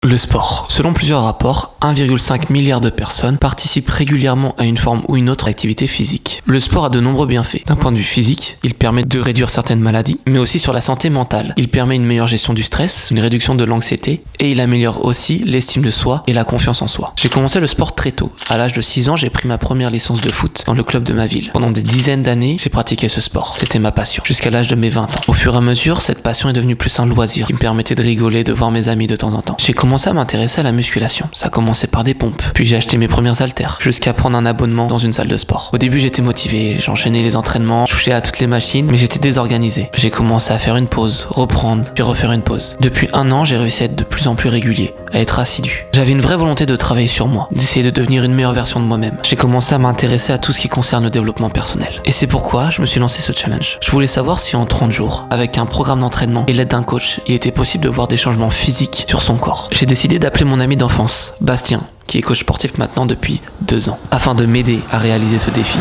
Le sport. Selon plusieurs rapports, 1,5 milliard de personnes participent régulièrement à une forme ou une autre activité physique. Le sport a de nombreux bienfaits. D'un point de vue physique, il permet de réduire certaines maladies, mais aussi sur la santé mentale. Il permet une meilleure gestion du stress, une réduction de l'anxiété, et il améliore aussi l'estime de soi et la confiance en soi. J'ai commencé le sport très tôt. À l'âge de 6 ans, j'ai pris ma première licence de foot dans le club de ma ville. Pendant des dizaines d'années, j'ai pratiqué ce sport. C'était ma passion, jusqu'à l'âge de mes 20 ans. Au fur et à mesure, cette passion est devenue plus un loisir qui me permettait de rigoler, de voir mes amis de temps en temps. J'ai commencé à m'intéresser à la musculation. Ça a commencé par des pompes, puis j'ai acheté mes premières haltères, jusqu'à prendre un abonnement dans une salle de sport. Au début, j'étais motivé, j'enchaînais les entraînements, je touchais à toutes les machines, mais j'étais désorganisé. J'ai commencé à faire une pause, reprendre, puis refaire une pause. Depuis 1 an, j'ai réussi à être de plus en plus régulier, à être assidu. J'avais une vraie volonté de travailler sur moi, d'essayer de devenir une meilleure version de moi-même. J'ai commencé à m'intéresser à tout ce qui concerne le développement personnel. Et c'est pourquoi je me suis lancé ce challenge. Je voulais savoir si en 30 jours, avec un programme d'entraînement et l'aide d'un coach, il était possible de voir des changements physiques sur son corps. J'ai décidé d'appeler mon ami d'enfance, Bastien, qui est coach sportif maintenant depuis 2 ans, afin de m'aider à réaliser ce défi.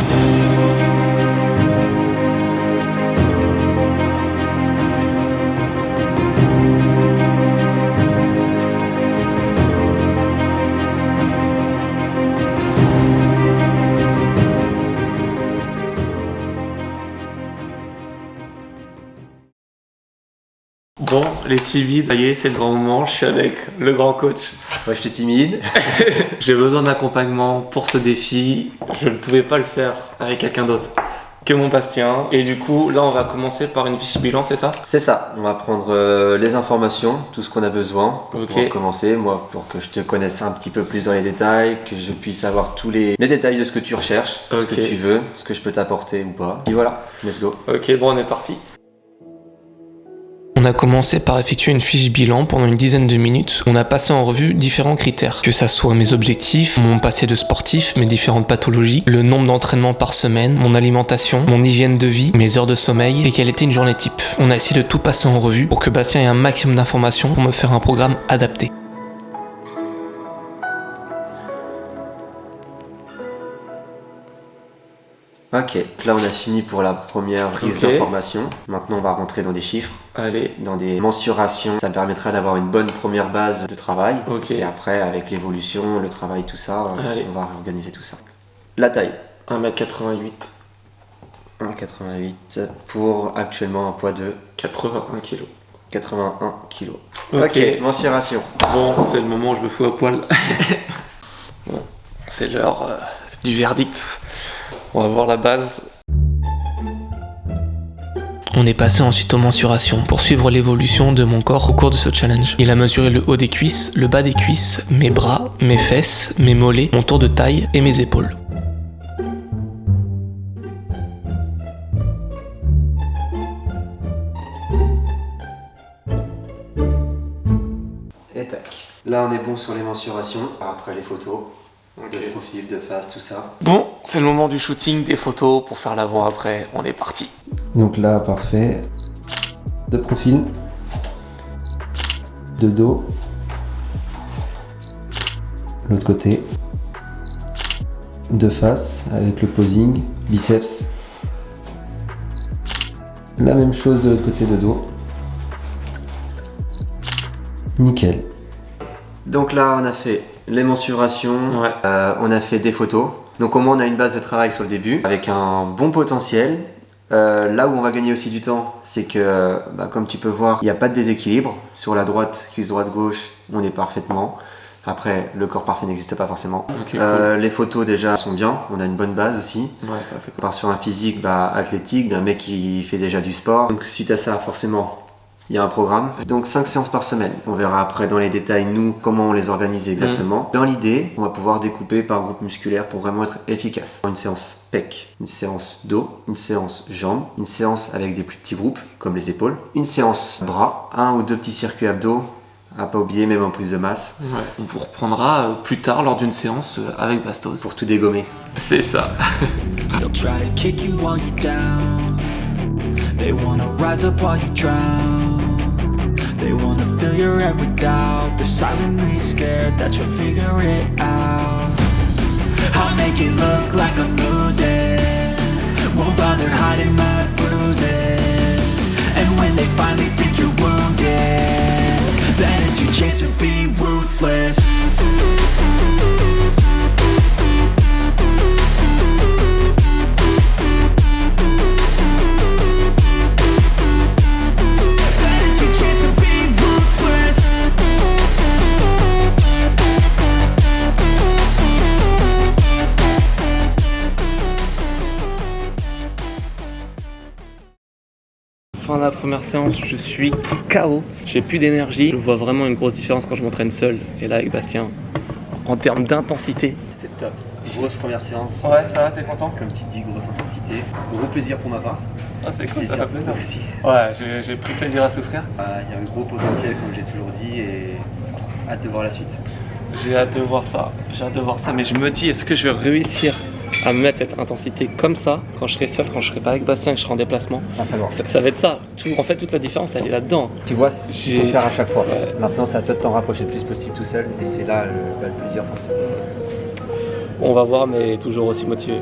Bon, les timides, ça y est, c'est le grand moment, je suis avec le grand coach. Moi je suis timide. J'ai besoin d'accompagnement pour ce défi, je ne pouvais pas le faire avec quelqu'un d'autre que mon Bastien. Et du coup, là on va commencer par une fiche bilan, c'est ça ? C'est ça, on va prendre les informations, tout ce qu'on a besoin pour pouvoir commencer. Moi, pour que je te connaisse un petit peu plus dans les détails, que je puisse avoir tous les détails de ce que tu recherches, ce que tu veux, ce que je peux t'apporter ou pas. Et voilà, let's go. Ok, bon, on est parti. On a commencé par effectuer une fiche bilan pendant une dizaine de minutes. On a passé en revue différents critères, que ça soit mes objectifs, mon passé de sportif, mes différentes pathologies, le nombre d'entraînements par semaine, mon alimentation, mon hygiène de vie, mes heures de sommeil et quelle était une journée type. On a essayé de tout passer en revue pour que Bastien ait un maximum d'informations pour me faire un programme adapté. Ok, là on a fini pour la première prise d'information. Maintenant on va rentrer dans des chiffres, dans des mensurations. Ça permettra d'avoir une bonne première base de travail. Et après avec l'évolution, le travail, tout ça, on va organiser tout ça. La taille 1m88. 1m88 pour actuellement un poids de 81 kg. 81 kg. Ok, mensuration. Bon, c'est le moment où je me fous à poil. Bon, c'est l'heure du verdict. On va voir la base. On est passé ensuite aux mensurations pour suivre l'évolution de mon corps au cours de ce challenge. Il a mesuré le haut des cuisses, le bas des cuisses, mes bras, mes fesses, mes mollets, mon tour de taille et mes épaules. Et tac. Là on est bon sur les mensurations, après les photos. De profil, de face, tout ça. Bon, c'est le moment du shooting, des photos pour faire l'avant-après. On est parti. Donc là, parfait. De profil. De dos. L'autre côté. De face, avec le posing. Biceps. La même chose de l'autre côté de dos. Nickel. Donc là, on a fait les mensurations, on a fait des photos. Donc au moins on a une base de travail sur le début avec un bon potentiel. Là où on va gagner aussi du temps, c'est que comme tu peux voir, il n'y a pas de déséquilibre. Sur la droite, cuisse droite gauche, on est parfaitement. Après, le corps parfait n'existe pas forcément. Cool. Les photos déjà sont bien, on a une bonne base aussi. On part sur un physique athlétique d'un mec qui fait déjà du sport. Donc suite à ça, forcément, il y a un programme, donc 5 séances par semaine. On verra après dans les détails, nous, comment on les organise exactement. Dans l'idée, on va pouvoir découper par groupe musculaire pour vraiment être efficace. Une séance pec, une séance dos, une séance jambes, une séance avec des plus petits groupes, comme les épaules, une séance bras, 1 ou 2 petits circuits abdos, à pas oublier, même en prise de masse. On vous reprendra plus tard lors d'une séance avec Bastos. Pour tout dégommer. C'est ça. They wanna rise up while you drown. They wanna fill your head with doubt. They're silently scared that you'll figure it out. I'll make it look like I'm losing. Won't bother hiding my bruises. And when they finally think you're wounded, the energy chase to be ruthless. Fin de la première séance, je suis KO. J'ai plus d'énergie. Je vois vraiment une grosse différence quand je m'entraîne seul. Et là avec Bastien, en termes d'intensité, C'était top. Grosse première séance. ouais, ça va, t'es content? Comme tu dis, grosse intensité. Gros plaisir pour ma part. Ah, c'est cool, ça J'espère fait pour toi plaisir. aussi. Ouais, j'ai pris plaisir à souffrir. Il y a un gros potentiel, comme j'ai toujours dit, et hâte de voir la suite. J'ai hâte de voir ça. J'ai hâte de voir ça, mais je me dis, est-ce que je vais réussir à mettre cette intensité comme ça quand je serai seul, quand je serai pas avec Bastien, que je serai en déplacement? Ça va être ça. En fait, toute la différence, elle est là-dedans. Tu vois, c'est ce qu'il faut J'ai- faire à chaque fois. Ouais. Maintenant, c'est à toi de t'en rapprocher le plus possible tout seul, et c'est là le plus dur pour ça. On va voir, mais toujours aussi motivé.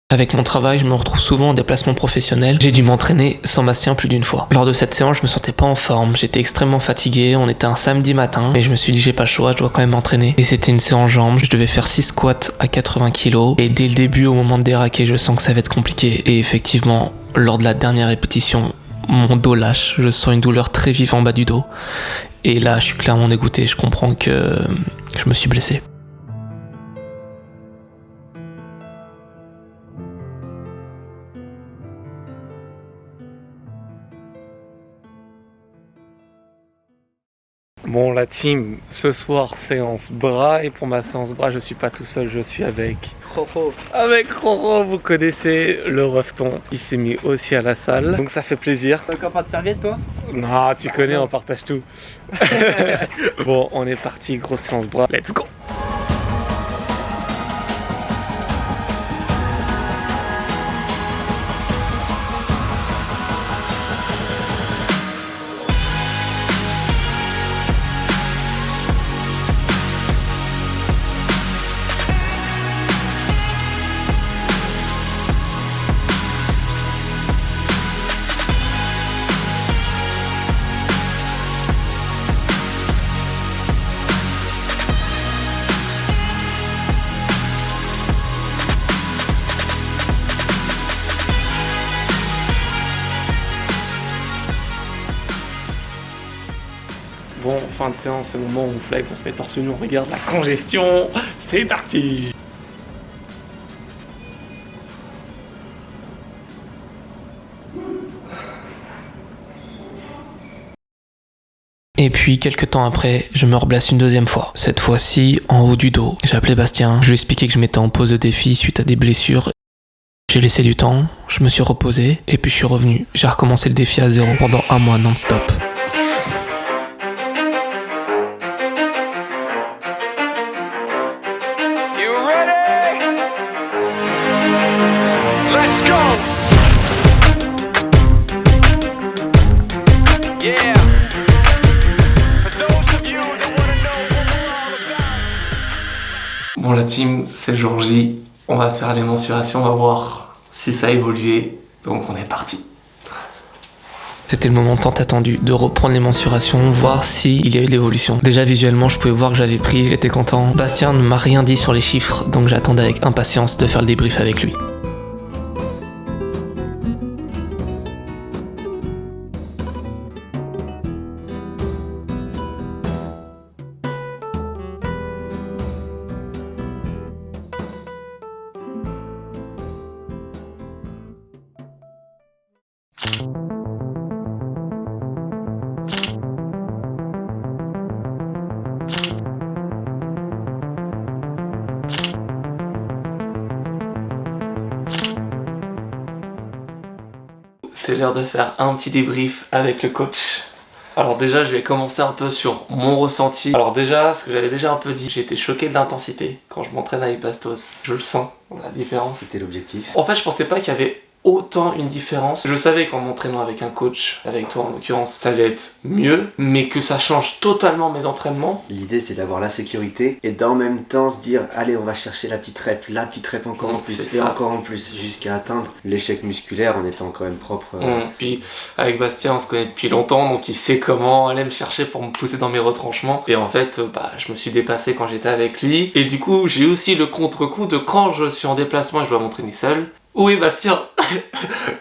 Avec mon travail, je me retrouve souvent en déplacement professionnel. J'ai dû m'entraîner sans Bastien plus d'une fois. Lors de cette séance, je me sentais pas en forme. J'étais extrêmement fatigué. On était un samedi matin. Mais je me suis dit, j'ai pas le choix, je dois quand même m'entraîner. Et c'était une séance jambes. Je devais faire 6 squats à 80 kg. Et dès le début, au moment de déraquer, je sens que ça va être compliqué. Et effectivement, lors de la dernière répétition, mon dos lâche. Je sens une douleur très vive en bas du dos. Et là, je suis clairement dégoûté. Je comprends que je me suis blessé. Bon, la team, ce soir, séance bras. Et pour ma séance bras, je suis pas tout seul, je suis avec Roro. Avec Roro, vous connaissez le refton. Il s'est mis aussi à la salle, donc ça fait plaisir. T'as encore pas de serviette, toi? Non, tu connais, on partage tout. Bon, on est parti, grosse séance bras. Let's go! bon, fin de séance, c'est le moment où on flex, on se met torse nu, on regarde la congestion. C'est parti. Et puis, quelques temps après, je me replace une deuxième fois. Cette fois-ci, en haut du dos. J'ai appelé Bastien, je lui ai expliqué que je m'étais en pause de défi suite à des blessures. J'ai laissé du temps, je me suis reposé, et puis je suis revenu. J'ai recommencé le défi à 0 pendant 1 mois non-stop. You ready? Let's go! Yeah! For those of you that wanna know what we're all about. Bon, la team, c'est le jour J. On va faire les mensurations, on va voir si ça a évolué. Donc on est parti. C'était le moment tant attendu de reprendre les mensurations, voir s'il y a eu de l'évolution. Déjà visuellement, je pouvais voir que j'avais pris, j'étais content. Bastien ne m'a rien dit sur les chiffres, donc j'attendais avec impatience de faire le débrief avec lui. C'est l'heure de faire un petit débrief avec le coach. Alors déjà, je vais commencer un peu sur mon ressenti. Alors déjà, ce que j'avais déjà un peu dit, j'ai été choqué de l'intensité quand je m'entraîne avec Bastos. Je le sens, la différence. C'était l'objectif. En fait, je pensais pas qu'il y avait autant une différence. Je savais qu'en m'entraînant avec un coach, avec toi en l'occurrence, ça allait être mieux, mais que ça change totalement mes entraînements. L'idée c'est d'avoir la sécurité et d'en même temps se dire allez on va chercher la petite rep encore en plus et encore en plus jusqu'à atteindre l'échec musculaire en étant quand même propre. Puis avec Bastien on se connaît depuis longtemps donc il sait comment aller me chercher pour me pousser dans mes retranchements et en fait je me suis dépassé quand j'étais avec lui et du coup j'ai aussi le contre-coup de quand je suis en déplacement et je dois m'entraîner seul. Où est Bastien?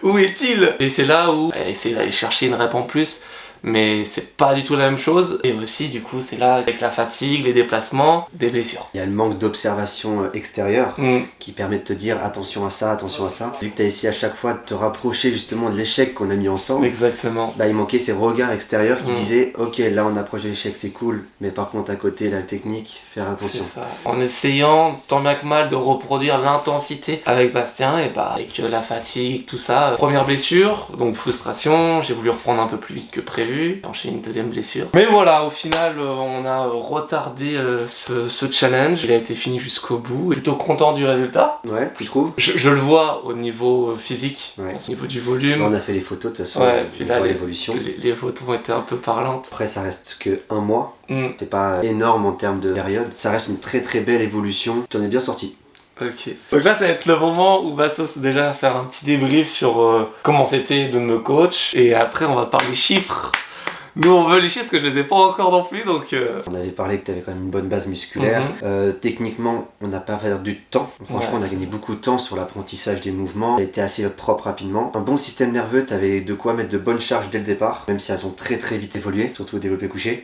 Où est-il? Et c'est là où essayer d'aller chercher une rep en plus, mais c'est pas du tout la même chose. Et aussi, du coup, c'est là avec la fatigue, les déplacements, des blessures. Il y a le manque d'observation extérieure qui permet de te dire attention à ça, attention à ça. Vu que tu as essayé à chaque fois de te rapprocher justement de l'échec qu'on a mis ensemble. Exactement. Il manquait ces regards extérieurs qui disaient ok, là on approche de l'échec, c'est cool, mais par contre à côté, la technique, faire attention. C'est ça. En essayant tant bien que mal de reproduire l'intensité avec Bastien et avec la fatigue, tout ça. Première blessure, donc frustration, j'ai voulu reprendre un peu plus vite que prévu. Enchaîner une deuxième blessure. Mais voilà, au final, on a retardé ce challenge. Il a été fini jusqu'au bout. Plutôt content du résultat. Ouais, tu trouves? Je le vois au niveau physique, au niveau du volume. On a fait les photos de toute façon, puis là, l'évolution. Les photos ont été un peu parlantes. Après, ça reste que un mois. C'est pas énorme en termes de période. Ça reste une très très belle évolution. Tu en es bien sorti. Ok. Donc là, ça va être le moment où Bastos déjà faire un petit débrief sur comment c'était de me coach. Et après, on va parler chiffres. Nous, on veut les chiffres parce que je les ai pas encore non plus, donc... On avait parlé que tu avais quand même une bonne base musculaire. Techniquement, on n'a pas perdu de temps. Franchement, on a gagné beaucoup de temps sur l'apprentissage des mouvements. Ça a été assez propre rapidement. Un bon système nerveux, tu avais de quoi mettre de bonnes charges dès le départ, même si elles ont très très vite évolué, surtout au développé couché.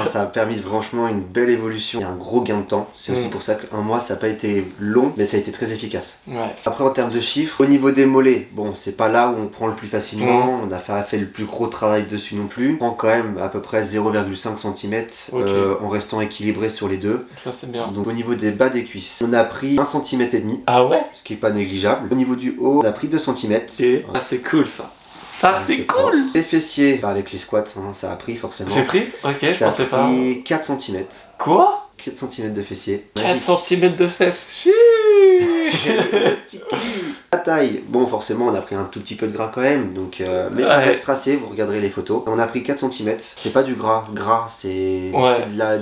Ça a permis franchement une belle évolution et un gros gain de temps. C'est aussi pour ça qu'un mois, ça n'a pas été long, mais ça a été très efficace. Ouais. Après, en termes de chiffres, au niveau des mollets, bon, c'est pas là où on prend le plus facilement. On n'a pas fait le plus gros travail dessus non plus. On prend quand même à peu près 0,5 cm en restant équilibré sur les deux. Ça c'est bien. Donc au niveau des bas des cuisses, on a pris 1,5 cm. Ah ouais? Ce qui est pas négligeable. Au niveau du haut, on a pris 2 cm. Ah c'est cool ça. Ça c'est cool. Les fessiers, avec les squats, ça a pris forcément. J'ai pris? Ok, je pensais pas. T'as pris 4 cm. Quoi? 4 cm de fessiers. 4 cm de fesses. La taille, bon forcément on a pris un tout petit peu de gras quand même, donc, mais ça reste tracé, vous regarderez les photos. On a pris 4 cm, c'est pas du gras, c'est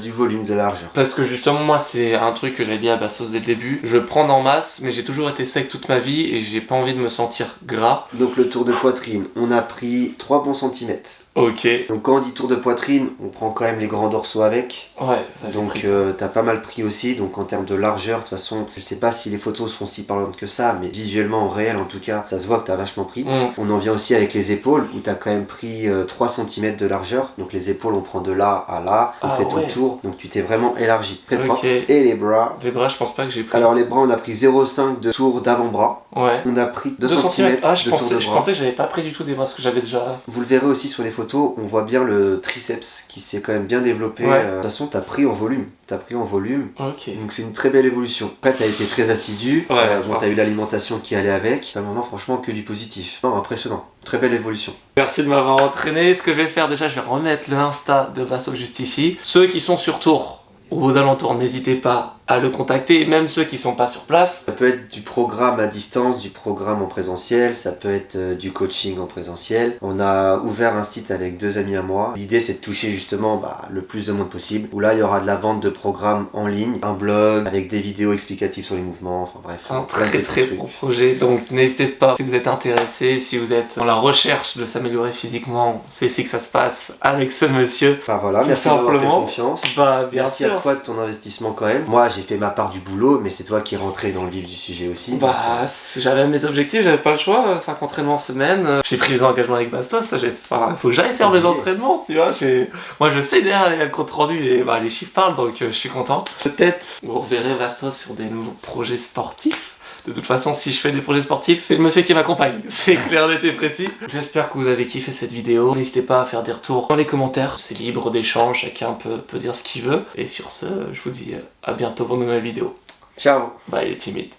du volume, de la largeur. Parce que justement moi c'est un truc que j'avais dit à Bastos dès le début, je prends en masse mais j'ai toujours été sec toute ma vie et j'ai pas envie de me sentir gras. Donc le tour de poitrine, on a pris 3 bons centimètres. Ok. Donc quand on dit tour de poitrine, on prend quand même les grands dorsaux avec. Ouais, ça j'ai Donc pris ça. t'as pas mal pris aussi, donc en termes de largeur, de toute façon, je sais pas si les photos seront si parlantes que ça, mais visuellement, en réel en tout cas, ça se voit que t'as vachement pris. On en vient aussi avec les épaules, où t'as quand même pris 3 cm de largeur. Donc les épaules, on prend de là à là, on fait ton tour, donc tu t'es vraiment élargi. Très propre. Et les bras. Les bras, je pense pas que j'ai pris. Alors les bras, on a pris 0,5 de tour d'avant-bras. Ouais. On a pris 2 cm Ah, de tour de bras. je pensais que j'avais pas pris du tout des bras, parce que j'avais déjà... Vous le verrez aussi sur les photos, on voit bien le triceps qui s'est quand même bien développé. De toute façon, t'as pris en volume. Ok. Donc c'est une très belle évolution. Après, t'as été très assidu. Ouais, t'as eu l'alimentation qui allait avec. T'as vraiment, franchement, que du positif. Non, impressionnant. Très belle évolution. Merci de m'avoir entraîné. Ce que je vais faire déjà, je vais remettre le Insta de Vasso juste ici. Ceux qui sont sur Tours ou aux alentours, n'hésitez pas à le contacter, même ceux qui sont pas sur place. Ça peut être du programme à distance, du programme en présentiel, ça peut être du coaching en présentiel. On a ouvert un site avec 2 amis à moi. L'idée c'est de toucher justement le plus de monde possible. Où là il y aura de la vente de programmes en ligne, un blog avec des vidéos explicatives sur les mouvements, enfin bref. Un très bon projet, donc n'hésitez pas si vous êtes intéressé, si vous êtes dans la recherche de s'améliorer physiquement, c'est ici que ça se passe avec ce monsieur. Enfin voilà, tout merci d'avoir fait confiance. Merci à toi de ton investissement quand même. Moi j'ai fait ma part du boulot, mais c'est toi qui es rentré dans le vif du sujet aussi. J'avais mes objectifs, j'avais pas le choix, 5 entraînements semaine. J'ai pris des engagements avec Bastos, il faut que j'aille faire mes entraînements, tu vois. Moi je sais derrière le compte rendu et les chiffres parlent, donc je suis content. Peut-être vous reverrez Bastos sur des nouveaux projets sportifs. De toute façon, si je fais des projets sportifs, c'est le monsieur qui m'accompagne. C'est clair, net et précis. J'espère que vous avez kiffé cette vidéo. N'hésitez pas à faire des retours dans les commentaires. C'est libre d'échange, chacun peut dire ce qu'il veut. Et sur ce, je vous dis à bientôt pour une nouvelle vidéo. Ciao. Bye les timides.